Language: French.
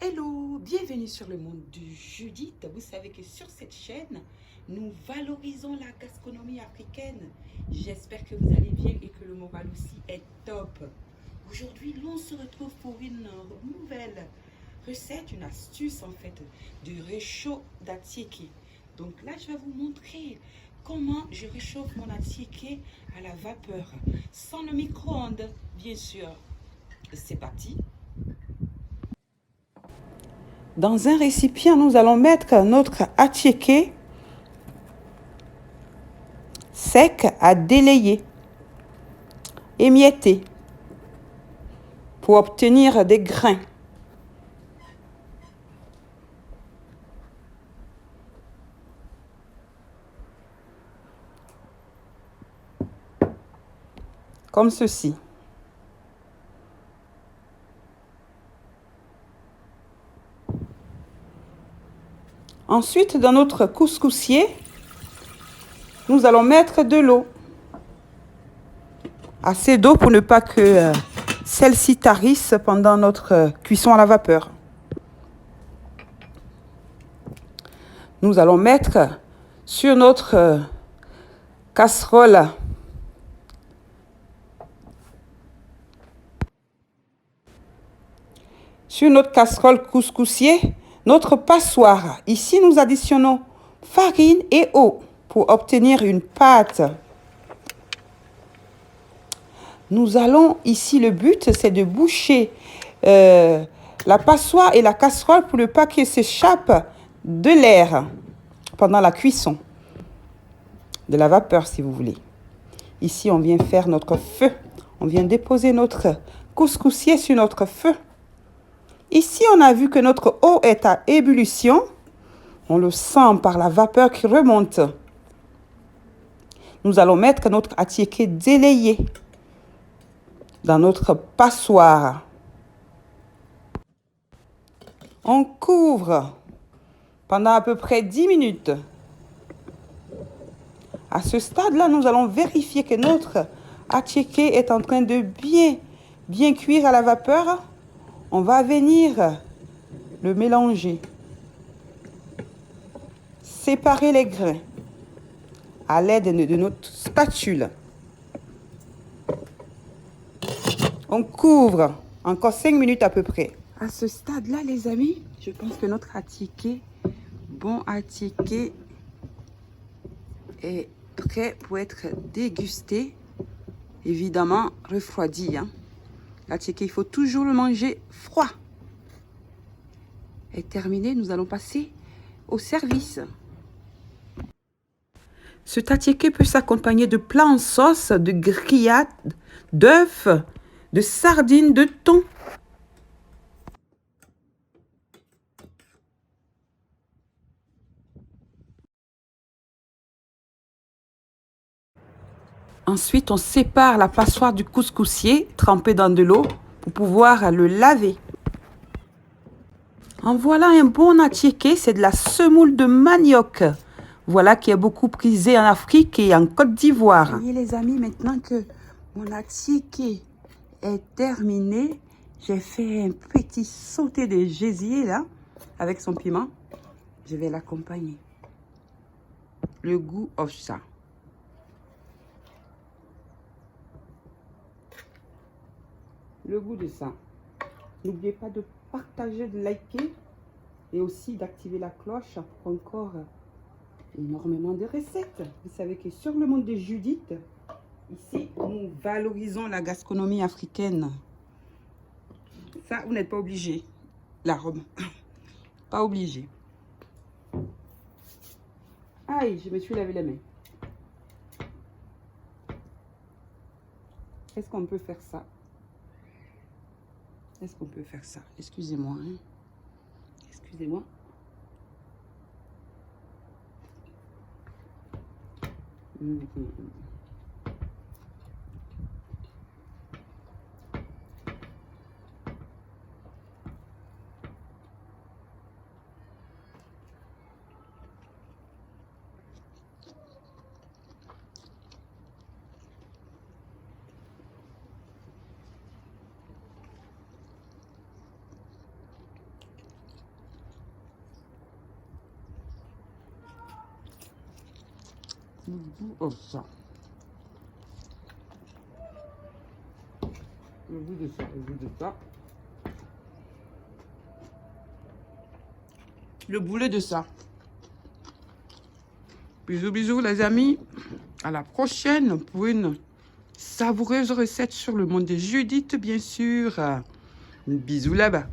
Hello, bienvenue sur le monde de Judith. Vous savez que sur cette chaîne, nous valorisons la gastronomie africaine. J'espère que vous allez bien et que le moral aussi est top. Aujourd'hui, l'on se retrouve pour une nouvelle recette, une astuce en fait, de réchaud d'attiéké. Donc là, je vais vous montrer comment je réchauffe mon attiéké à la vapeur, sans le micro-ondes, bien sûr. C'est parti. Dans un récipient, nous allons mettre notre attiéké sec à délayer, émietté, pour obtenir des grains. Comme ceci. Ensuite, dans notre couscoussier, nous allons mettre de l'eau. Assez d'eau pour ne pas que celle-ci tarisse pendant notre cuisson à la vapeur. Nous allons mettre sur notre casserole couscoussier, notre passoire. Ici, nous additionnons farine et eau pour obtenir une pâte. Nous allons, ici, le but, c'est de boucher la passoire et la casserole pour ne pas qu'elle s'échappe de l'air pendant la cuisson, de la vapeur, si vous voulez. Ici, on vient faire notre feu. On vient déposer notre couscoussier sur notre feu. Ici, on a vu que notre eau est à ébullition. On le sent par la vapeur qui remonte. Nous allons mettre notre attiéké délayé dans notre passoire. On couvre pendant à peu près 10 minutes. À ce stade-là, nous allons vérifier que notre attiéké est en train de bien cuire à la vapeur. On va venir le mélanger. Séparer les grains à l'aide de notre spatule. On couvre encore 5 minutes à peu près. À ce stade-là, les amis, je pense que notre attiéké, bon attiéké, est prêt pour être dégusté. Évidemment, refroidi. L'attiéké, il faut toujours le manger froid. Et terminé, nous allons passer au service. Ce attiéké peut s'accompagner de plats en sauce, de grillades, d'œufs, de sardines, de thon. Ensuite, on sépare la passoire du couscoussier trempé dans de l'eau pour pouvoir le laver. En voilà un bon attiéké, c'est de la semoule de manioc. Voilà qui est beaucoup prisé en Afrique et en Côte d'Ivoire. Voyez les amis, maintenant que mon attiéké est terminé, j'ai fait un petit sauté de gésier là, avec son piment. Je vais l'accompagner. Le goût of ça. Le goût de ça. N'oubliez pas de partager, de liker et aussi d'activer la cloche pour encore énormément de recettes. Vous savez que sur le monde de Judith, ici, nous valorisons la gastronomie africaine. Ça, vous n'êtes pas obligé. La robe. Pas obligé. Aïe, je me suis lavé les mains. Est-ce qu'on peut faire ça? Est-ce qu'on peut faire ça? Excusez-moi. Excusez-moi. Oh, ça. Le goût de ça, le goût de ça. Le boulet de ça. Bisous, bisous les amis. À la prochaine pour une savoureuse recette sur le monde de Judith, bien sûr. Bisous là-bas.